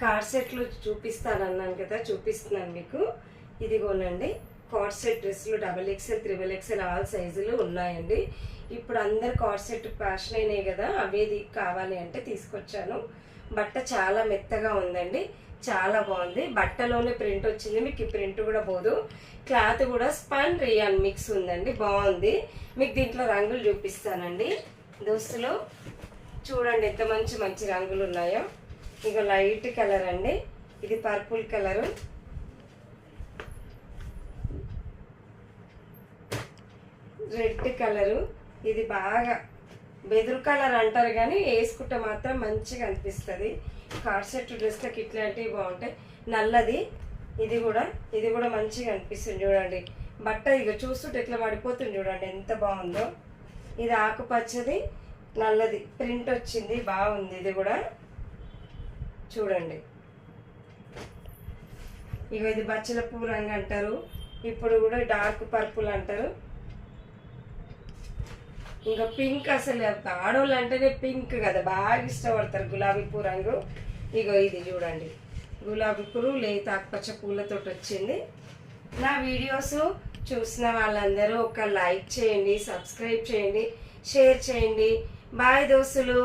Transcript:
Card సెట్లు చూపిస్తానన్నాను కదా, చూపిస్తున్నాను మీకు. ఇదిగోనండి కార్డ్ సెట్ డ్రెస్సులు XXL, XXL ఆల్ సైజులు ఉన్నాయండి. ఇప్పుడు అందరు కార్డ్ సెట్ ఫ్యాషన్ అయినాయి కదా, అవేది కావాలి అంటే తీసుకొచ్చాను. బట్ట చాలా మెత్తగా ఉందండి, చాలా బాగుంది. బట్టలోనే ప్రింట్ వచ్చింది, మీకు ఈ ప్రింట్ కూడా పోదు. క్లాత్ కూడా స్పన్ రియాన్ మిక్స్ ఉందండి, బాగుంది. మీకు దీంట్లో రంగులు చూపిస్తానండి దోస్తులు. చూడండి ఎంత మంచి మంచి రంగులు ఉన్నాయో. ఇక లైట్ కలర్ అండి, ఇది పర్పుల్ కలరు, రెడ్ కలరు, ఇది బాగా బెదురు కలర్ అంటారు కానీ వేసుకుంటే మాత్రం మంచిగా అనిపిస్తుంది. కార్డ్ సెట్ డ్రెస్లకి ఇట్లాంటివి బాగుంటాయి. నల్లది, ఇది కూడా మంచిగా అనిపిస్తుంది. చూడండి బట్ట ఇక చూస్తుంటే ఎట్లా పడిపోతుంది, చూడండి ఎంత బాగుందో. ఇది ఆకుపచ్చది, నల్లది ప్రింట్ వచ్చింది, బాగుంది. ఇది కూడా చూడండి. ఇక ఇది బచ్చల పువ్వు రంగు అంటారు, ఇప్పుడు కూడా డార్క్ పర్పుల్ అంటారు. ఇంకా పింక్, అసలు ఆడవాళ్ళు అంటేనే పింక్ కదా, బాగా ఇష్టపడతారు గులాబీ పువ్వు రంగు. ఇగో ఇది చూడండి, గులాబీ పువ్వు లేత ఆకుపచ్చ పూలతో వచ్చింది. నా వీడియోస్ చూసిన వాళ్ళందరూ ఒక లైక్ చేయండి, సబ్స్క్రైబ్ చేయండి, షేర్ చేయండి. బాయ్ దోస్తులు.